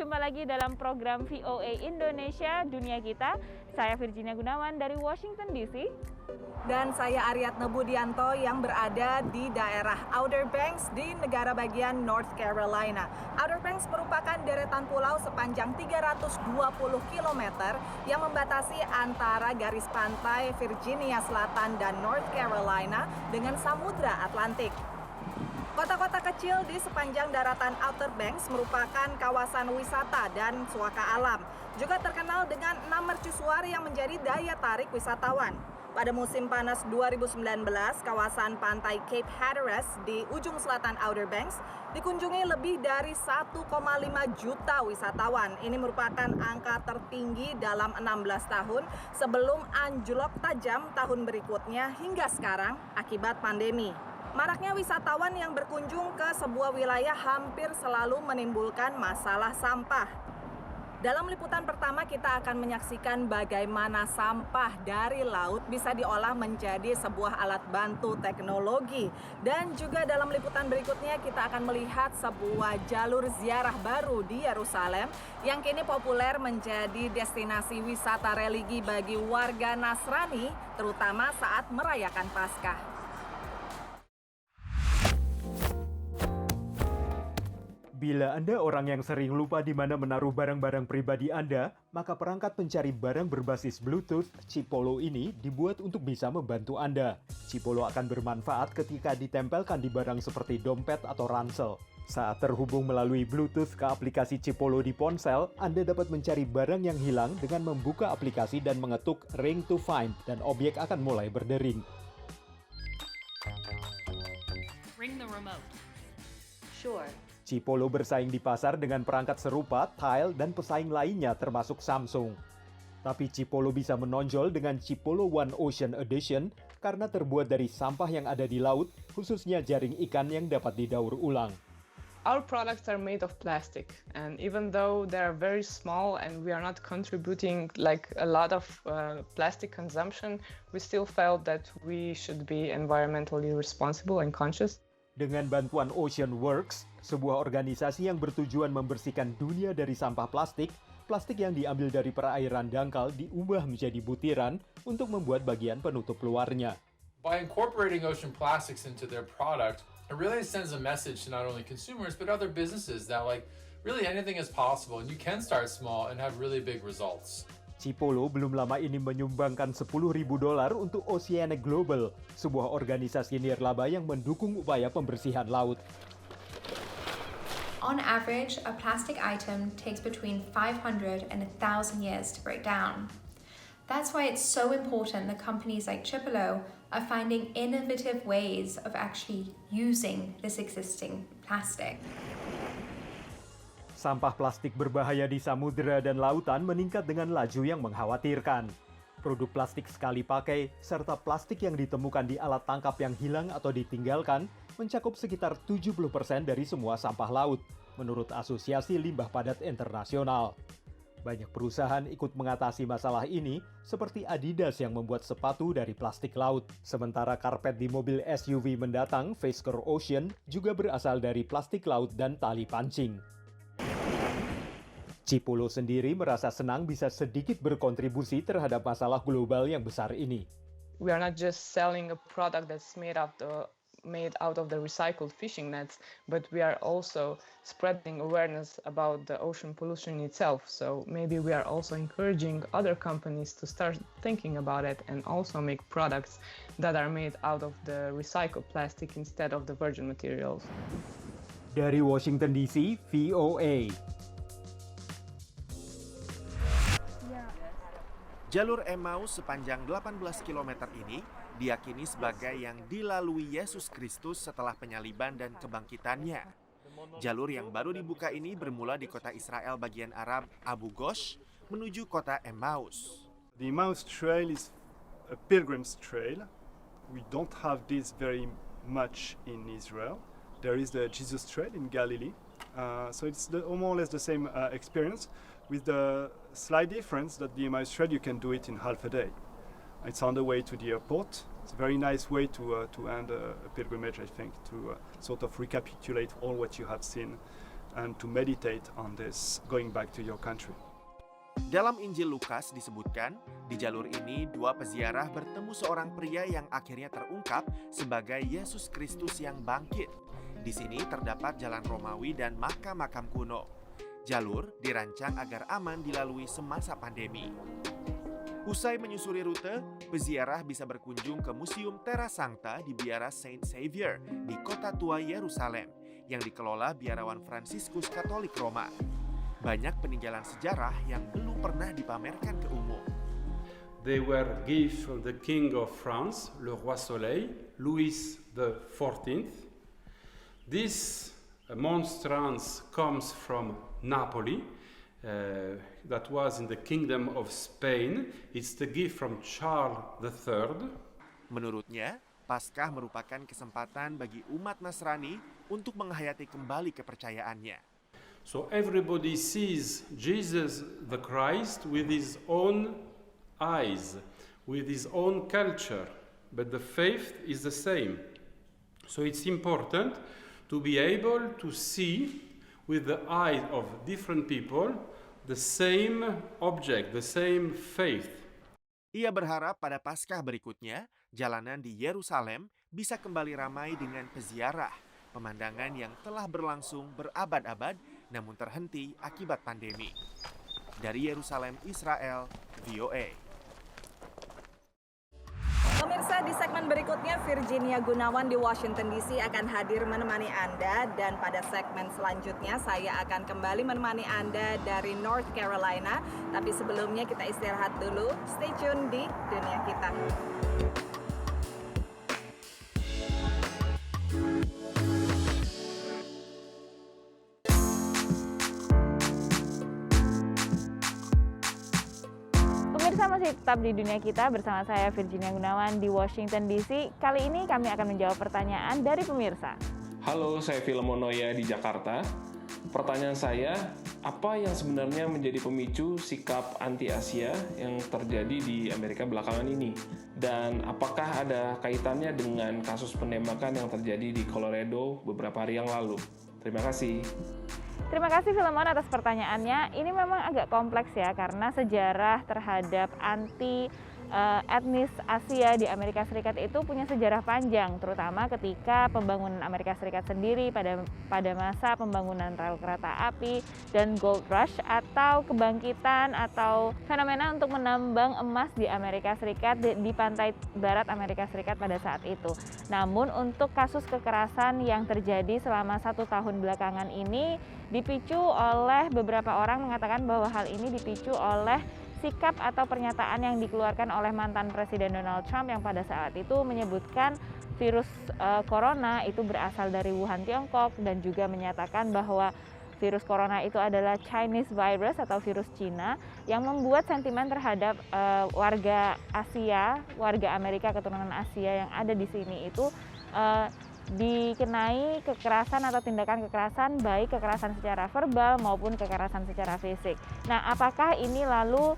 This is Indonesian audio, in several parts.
jumpa lagi dalam program VOA Indonesia Dunia Kita. Saya Virginia Gunawan dari Washington DC. Dan saya Aryatna Budianto yang berada di daerah Outer Banks di negara bagian North Carolina. Outer Banks merupakan deretan pulau sepanjang 320 km yang membatasi antara garis pantai Virginia Selatan dan North Carolina dengan Samudra Atlantik. Kota-kota kecil di sepanjang daratan Outer Banks merupakan kawasan wisata dan suaka alam. Juga terkenal dengan 6 mercusuar yang menjadi daya tarik wisatawan. Pada musim panas 2019, kawasan pantai Cape Hatteras di ujung selatan Outer Banks dikunjungi lebih dari 1,5 juta wisatawan. Ini merupakan angka tertinggi dalam 16 tahun sebelum anjlok tajam tahun berikutnya hingga sekarang akibat pandemi. Maraknya wisatawan yang berkunjung ke sebuah wilayah hampir selalu menimbulkan masalah sampah. Dalam liputan pertama kita akan menyaksikan bagaimana sampah dari laut bisa diolah menjadi sebuah alat bantu teknologi. Dan juga dalam liputan berikutnya kita akan melihat sebuah jalur ziarah baru di Yerusalem yang kini populer menjadi destinasi wisata religi bagi warga Nasrani, terutama saat merayakan Paskah. Bila Anda orang yang sering lupa di mana menaruh barang-barang pribadi Anda, maka perangkat pencari barang berbasis Bluetooth Chipolo ini dibuat untuk bisa membantu Anda. Chipolo akan bermanfaat ketika ditempelkan di barang seperti dompet atau ransel. Saat terhubung melalui Bluetooth ke aplikasi Chipolo di ponsel, Anda dapat mencari barang yang hilang dengan membuka aplikasi dan mengetuk Ring to Find, dan objek akan mulai berdering. Ring the remote. Sure. Chipolo bersaing di pasar dengan perangkat serupa, Tile, dan pesaing lainnya termasuk Samsung. Tapi Chipolo bisa menonjol dengan Chipolo One Ocean Edition karena terbuat dari sampah yang ada di laut, khususnya jaring ikan yang dapat didaur ulang. Our products are made of plastic, and even though they are very small and we are not contributing like a lot of plastic consumption, we still felt that we should be environmentally responsible and conscious. Dengan bantuan Ocean Works, sebuah organisasi yang bertujuan membersihkan dunia dari sampah plastik, plastik yang diambil dari perairan dangkal diubah menjadi butiran untuk membuat bagian penutup luarnya. By incorporating ocean plastics into their product, it really sends a message to not only consumers but other businesses that really anything is possible and you can start small and have really big results. Chipolo belum lama ini menyumbangkan $10.000 untuk Oceanic Global, sebuah organisasi nirlaba yang mendukung upaya pembersihan laut. On average, a plastic item takes between 500 and 1,000 years to break down. That's why it's so important that companies like Chipolo are finding innovative ways of actually using this existing plastic. Sampah plastik berbahaya di samudera dan lautan meningkat dengan laju yang mengkhawatirkan. Produk plastik sekali pakai, serta plastik yang ditemukan di alat tangkap yang hilang atau ditinggalkan, mencakup sekitar 70% dari semua sampah laut, menurut Asosiasi Limbah Padat Internasional. Banyak perusahaan ikut mengatasi masalah ini, seperti Adidas yang membuat sepatu dari plastik laut. Sementara karpet di mobil SUV mendatang, Fisker Ocean, juga berasal dari plastik laut dan tali pancing. Chipolo sendiri merasa senang bisa sedikit berkontribusi terhadap masalah global yang besar ini. We are not just selling a product that's made out of the recycled fishing nets, but we are also spreading awareness about the ocean pollution itself. So maybe we are also encouraging other companies to start thinking about it and also make products that are made out of the recycled plastic instead of the virgin materials. Dari Washington DC, VOA. Jalur Emmaus sepanjang 18 km ini diyakini sebagai yang dilalui Yesus Kristus setelah penyaliban dan kebangkitannya. Jalur yang baru dibuka ini bermula di kota Israel bagian Arab Abu Ghosh menuju kota Emmaus. The Emmaus Trail is a pilgrim's trail. We don't have this very much in Israel. There is the Jesus Trail in Galilee. So it's more or less the same experience, with the slight difference that the Emmaus Trail you can do it in half a day. It's on the way to the airport. It's a very nice way to end a pilgrimage, I think, to sort of recapitulate all what you have seen and to meditate on this, going back to your country. Dalam Injil Lukas disebutkan, di jalur ini dua peziarah bertemu seorang pria yang akhirnya terungkap sebagai Yesus Kristus yang bangkit. Di sini terdapat jalan Romawi dan makam-makam kuno. Jalur dirancang agar aman dilalui semasa pandemi. Usai menyusuri rute, peziarah bisa berkunjung ke Museum Terra Sancta di Biara Saint Xavier di Kota Tua Yerusalem yang dikelola biarawan Fransiskus Katolik Roma. Banyak peninggalan sejarah yang belum pernah dipamerkan ke umum. They were gifts from the King of France, le Roi Soleil, Louis XIV. This monstrance comes from Napoli, that was in the Kingdom of Spain. It's the gift from Charles III. Menurutnya, Paskah merupakan kesempatan bagi umat Nasrani untuk menghayati kembali kepercayaannya. So everybody sees Jesus the Christ with his own eyes, with his own culture, but the faith is the same. So it's important to be able to see with the eyes of different people the same object, the same faith. Ia berharap pada Paskah berikutnya, jalanan di Yerusalem bisa kembali ramai dengan peziarah, pemandangan yang telah berlangsung berabad-abad namun terhenti akibat pandemi. Dari Yerusalem, Israel, VOA. Pemirsa, di segmen berikutnya Virginia Gunawan di Washington DC akan hadir menemani Anda, dan pada segmen selanjutnya saya akan kembali menemani Anda dari North Carolina. Tapi sebelumnya kita istirahat dulu. Stay tune di Dunia Kita. Pemirsa, masih tetap di Dunia Kita bersama saya Virginia Gunawan di Washington DC. Kali ini kami akan menjawab pertanyaan dari pemirsa. Halo, saya Filemon Noya di Jakarta. Pertanyaan saya, apa yang sebenarnya menjadi pemicu sikap anti-Asia yang terjadi di Amerika belakangan ini? Dan apakah ada kaitannya dengan kasus penembakan yang terjadi di Colorado beberapa hari yang lalu? Terima kasih. Terima kasih Filemon atas pertanyaannya. Ini memang agak kompleks ya, karena sejarah terhadap etnis Asia di Amerika Serikat itu punya sejarah panjang, terutama ketika pembangunan Amerika Serikat sendiri pada masa pembangunan rel kereta api dan gold rush atau kebangkitan atau fenomena untuk menambang emas di Amerika Serikat di pantai barat Amerika Serikat pada saat itu. Namun untuk kasus kekerasan yang terjadi selama 1 tahun belakangan ini dipicu oleh beberapa orang mengatakan bahwa hal ini dipicu oleh sikap atau pernyataan yang dikeluarkan oleh mantan Presiden Donald Trump yang pada saat itu menyebutkan virus corona itu berasal dari Wuhan, Tiongkok, dan juga menyatakan bahwa virus corona itu adalah Chinese virus atau virus Cina, yang membuat sentimen terhadap warga Asia, warga Amerika keturunan Asia yang ada di sini itu dikenai kekerasan atau tindakan kekerasan, baik kekerasan secara verbal maupun kekerasan secara fisik. Nah, apakah ini lalu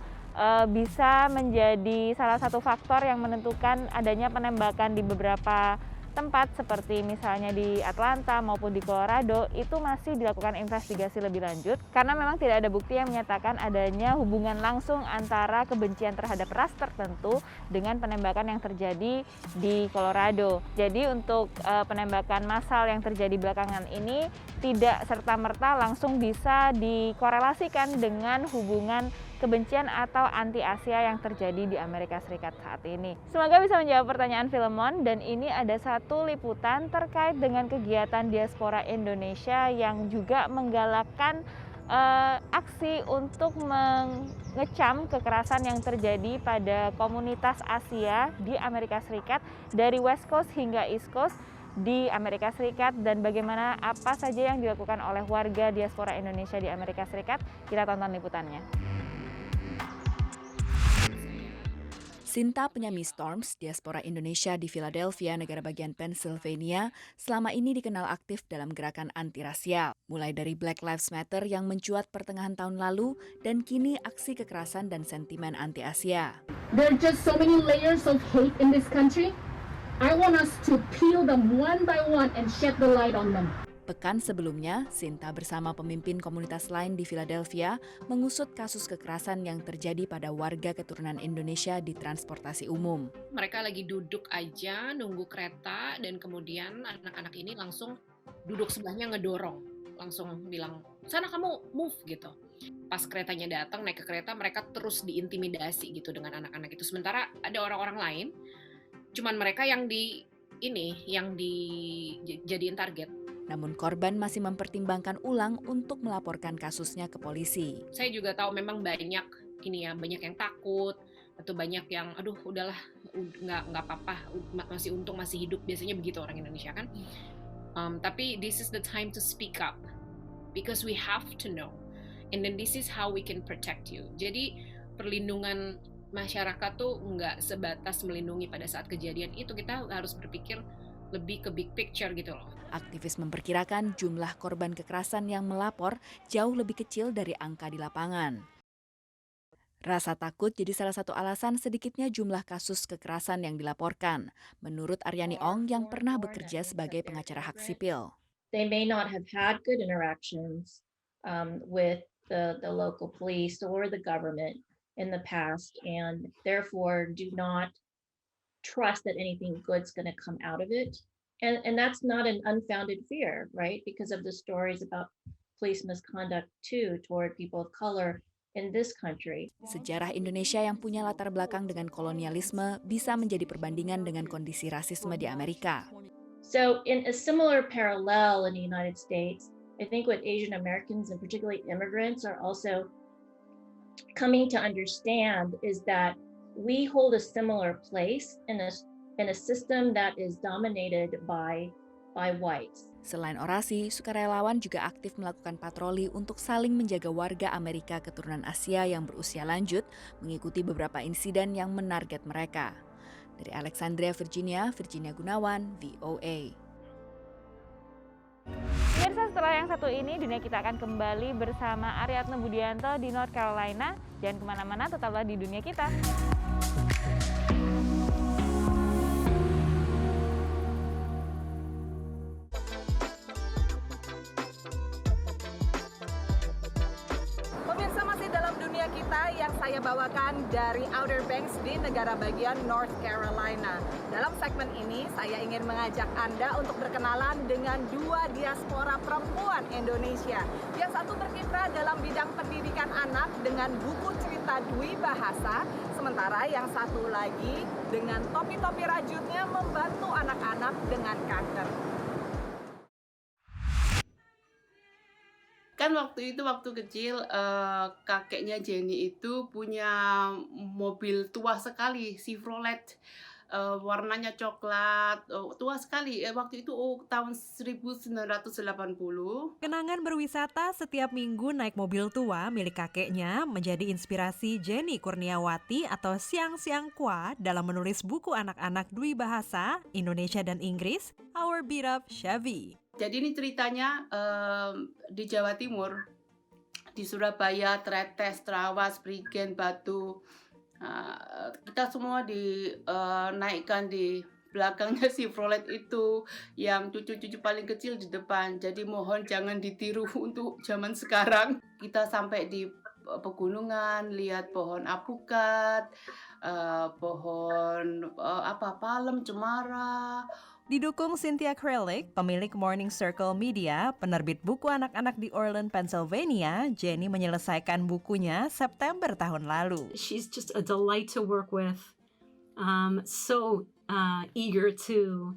bisa menjadi salah satu faktor yang menentukan adanya penembakan di beberapa tempat seperti misalnya di Atlanta maupun di Colorado? Itu masih dilakukan investigasi lebih lanjut karena memang tidak ada bukti yang menyatakan adanya hubungan langsung antara kebencian terhadap ras tertentu dengan penembakan yang terjadi di Colorado. Jadi untuk penembakan massal yang terjadi belakangan ini tidak serta-merta langsung bisa dikorelasikan dengan hubungan kebencian atau anti-Asia yang terjadi di Amerika Serikat saat ini. Semoga bisa menjawab pertanyaan Filemon, dan ini ada satu liputan terkait dengan kegiatan diaspora Indonesia yang juga menggalakkan aksi untuk mengecam kekerasan yang terjadi pada komunitas Asia di Amerika Serikat dari West Coast hingga East Coast di Amerika Serikat, dan bagaimana apa saja yang dilakukan oleh warga diaspora Indonesia di Amerika Serikat. Kita tonton liputannya. Sinta penyanyi Storms, diaspora Indonesia di Philadelphia, negara bagian Pennsylvania, selama ini dikenal aktif dalam gerakan anti-rasial. Mulai dari Black Lives Matter yang mencuat pertengahan tahun lalu, dan kini aksi kekerasan dan sentimen anti-Asia. There are just so many layers of hate in this country. I want us to peel them one by one and shed the light on them. Pekan sebelumnya, Sinta bersama pemimpin komunitas lain di Philadelphia mengusut kasus kekerasan yang terjadi pada warga keturunan Indonesia di transportasi umum. Mereka lagi duduk aja nunggu kereta dan kemudian anak-anak ini langsung duduk sebelahnya ngedorong, langsung bilang, "Sana kamu move," gitu. Pas keretanya datang, naik ke kereta, mereka terus diintimidasi gitu dengan anak-anak itu. Sementara ada orang-orang lain, cuman mereka yang dijadiin target. Namun korban masih mempertimbangkan ulang untuk melaporkan kasusnya ke polisi. Saya juga tahu memang banyak yang takut atau banyak yang aduh udahlah nggak apa-apa, masih untung masih hidup, biasanya begitu orang Indonesia kan. Tapi this is the time to speak up because we have to know and then this is how we can protect you. Jadi perlindungan masyarakat tuh nggak sebatas melindungi pada saat kejadian itu, kita harus berpikir lebih ke big picture gitu loh. Aktivis memperkirakan jumlah korban kekerasan yang melapor jauh lebih kecil dari angka di lapangan. Rasa takut jadi salah satu alasan sedikitnya jumlah kasus kekerasan yang dilaporkan, menurut Aryani Ong yang pernah bekerja sebagai pengacara hak sipil. They may not have had good interactions with the local police or the government in the past, and therefore do not trust that anything good's going to come out of it. And that's not an unfounded fear, right? Because of the stories about police misconduct too toward people of color in this country. Sejarah Indonesia yang punya latar belakang dengan kolonialisme bisa menjadi perbandingan dengan kondisi rasisme di Amerika. So in a similar parallel in the United States, I think what Asian Americans and particularly immigrants are also coming to understand is that we hold a similar place in a system that is dominated by whites. Selain orasi, sukarelawan juga aktif melakukan patroli untuk saling menjaga warga Amerika keturunan Asia yang berusia lanjut, mengikuti beberapa insiden yang menarget mereka. Dari Alexandria, Virginia Gunawan, VOA. Pemirsa, setelah yang satu ini, dunia kita akan kembali bersama Aryatno Budianto di North Carolina. Jangan kemana-mana, tetaplah di dunia kita. Pemirsa, masih dalam dunia kita yang saya bawakan dari Outer Banks di negara bagian North Carolina. Dalam segmen ini, saya ingin mengajak Anda untuk berkenalan dengan dua diaspora perempuan Indonesia. Yang satu berkiprah dalam bidang pendidikan anak dengan buku cerita Dwi Bahasa, sementara yang satu lagi dengan topi-topi rajutnya membantu anak-anak dengan kanker. Kan waktu kecil kakeknya Jenny itu punya mobil tua sekali, Chevrolet, warnanya coklat, tua sekali. Waktu itu tahun 1980. Kenangan berwisata setiap minggu naik mobil tua milik kakeknya menjadi inspirasi Jenny Kurniawati atau Siang Siang Kwa dalam menulis buku anak-anak Dwi Bahasa, Indonesia dan Inggris, Our Beat Up Chevy. Jadi ini ceritanya di Jawa Timur, di Surabaya, Tretes, Trawas, Prigen, Batu. Kita semua dinaikkan di belakangnya Chevrolet itu, yang cucu-cucu paling kecil di depan. Jadi mohon jangan ditiru untuk zaman sekarang. Kita sampai di pegunungan, lihat pohon apukat, pohon palem, cemara. Didukung Cynthia Kralik, pemilik Morning Circle Media, penerbit buku anak-anak di Orland, Pennsylvania, Jenny menyelesaikan bukunya September tahun lalu. She's just a delight to work with. So eager to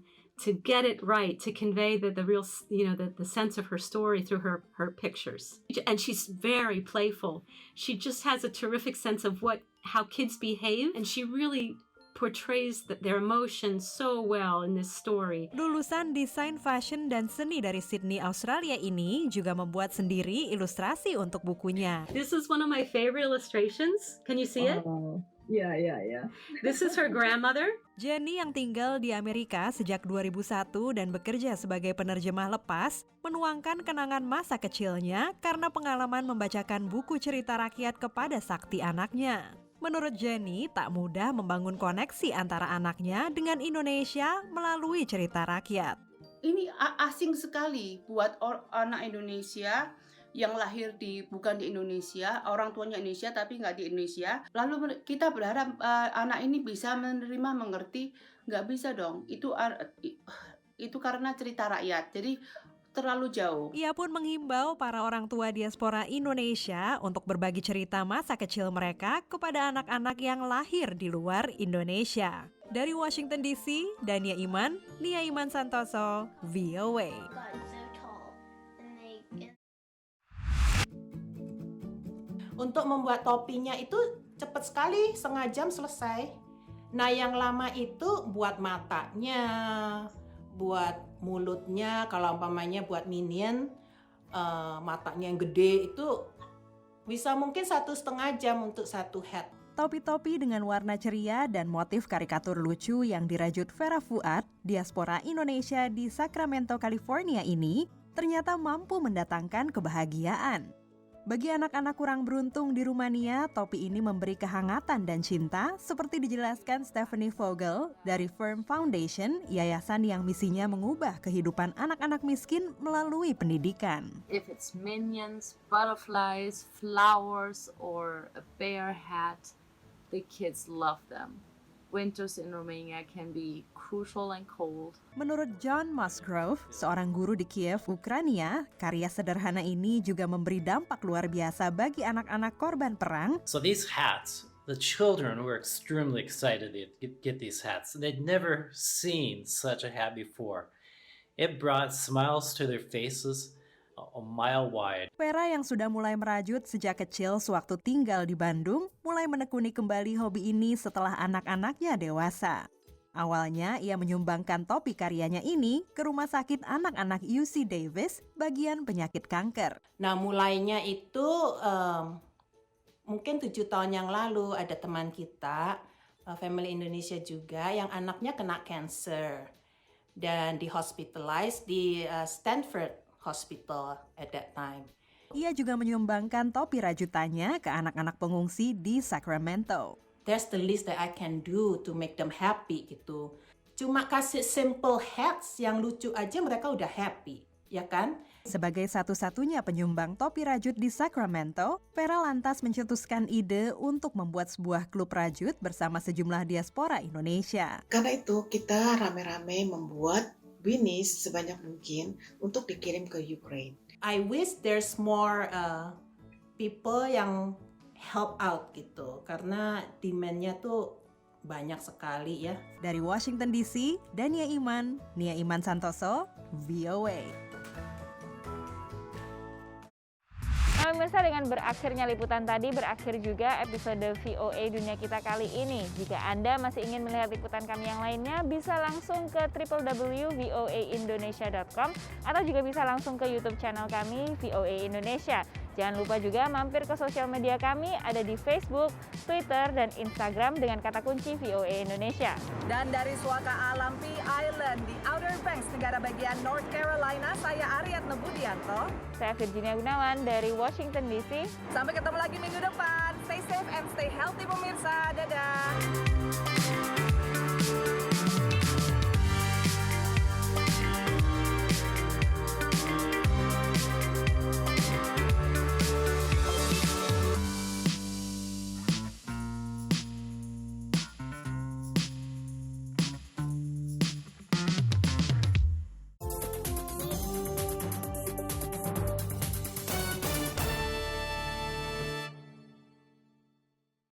get it right, to convey the real, the sense of her story through her pictures. And she's very playful. She just has a terrific sense of how kids behave, and she really portrays their emotions so well in this story. Lulusan desain fashion dan seni dari Sydney, Australia ini juga membuat sendiri ilustrasi untuk bukunya. This is one of my favorite illustrations. Can you see it? Yeah. This is her grandmother. Jenny yang tinggal di Amerika sejak 2001 dan bekerja sebagai penerjemah lepas, menuangkan kenangan masa kecilnya karena pengalaman membacakan buku cerita rakyat kepada sakti anaknya. Menurut Jenny, tak mudah membangun koneksi antara anaknya dengan Indonesia melalui cerita rakyat. ini asing sekali buat anak Indonesia yang lahir bukan di Indonesia, orang tuanya Indonesia tapi nggak di Indonesia. Lalu kita berharap anak ini bisa menerima, mengerti, nggak bisa dong. Itu karena cerita rakyat. Jadi terlalu jauh. Ia pun menghimbau para orang tua diaspora Indonesia untuk berbagi cerita masa kecil mereka kepada anak-anak yang lahir di luar Indonesia. Dari Washington DC, Dania Iman, Nia Iman Santoso, VOA. Untuk membuat topinya itu cepat sekali, setengah jam selesai. Nah yang lama itu buat matanya, buat mulutnya, kalau umpamanya buat minion, matanya yang gede itu bisa mungkin 1,5 jam untuk satu head. Topi-topi dengan warna ceria dan motif karikatur lucu yang dirajut Vera Fuad, diaspora Indonesia di Sacramento, California ini ternyata mampu mendatangkan kebahagiaan. Bagi anak-anak kurang beruntung di Rumania, topi ini memberi kehangatan dan cinta seperti dijelaskan Stephanie Vogel dari Firm Foundation, yayasan yang misinya mengubah kehidupan anak-anak miskin melalui pendidikan. If it's minions, butterflies, flowers, or a bear hat, the kids love them. Winters in Romania can be crucial and cold. Menurut John Musgrove, seorang guru di Kiev, Ukraina, karya sederhana ini juga memberi dampak luar biasa bagi anak-anak korban perang. So these hats, the children were extremely excited to get these hats. They'd never seen such a hat before. It brought smiles to their faces a mile wide. Vera yang sudah mulai merajut sejak kecil sewaktu tinggal di Bandung, mulai menekuni kembali hobi ini setelah anak-anaknya dewasa. Awalnya ia menyumbangkan topi karyanya ini ke rumah sakit anak-anak UC Davis bagian penyakit kanker. Nah mulainya itu mungkin 7 tahun yang lalu ada teman kita, family Indonesia juga, yang anaknya kena cancer dan di-hospitalize di Stanford Hospital at that time. Ia juga menyumbangkan topi rajutannya ke anak-anak pengungsi di Sacramento. That's the least that I can do to make them happy gitu. Cuma kasih simple hats yang lucu aja mereka udah happy, ya kan? Sebagai satu-satunya penyumbang topi rajut di Sacramento, Vera lantas mencetuskan ide untuk membuat sebuah klub rajut bersama sejumlah diaspora Indonesia. Karena itu kita rame-rame membuat beanies sebanyak mungkin untuk dikirim ke Ukraine. I wish there's more people yang help out gitu, karena demand-nya tuh banyak sekali ya. Dari Washington DC, Dania Iman, Nia Iman Santoso, VOA. Pemirsa, dengan berakhirnya liputan tadi, berakhir juga episode VOA Dunia Kita kali ini. Jika Anda masih ingin melihat liputan kami yang lainnya, bisa langsung ke www.voaindonesia.com atau juga bisa langsung ke YouTube channel kami, VOA Indonesia. Jangan lupa juga mampir ke sosial media kami, ada di Facebook, Twitter, dan Instagram dengan kata kunci VOA Indonesia. Dan dari Suaka Alampi Island di Outer Banks, negara bagian North Carolina, saya Ariadna Budianto. Saya Virginia Gunawan dari Washington DC. Sampai ketemu lagi minggu depan. Stay safe and stay healthy pemirsa. Dadah.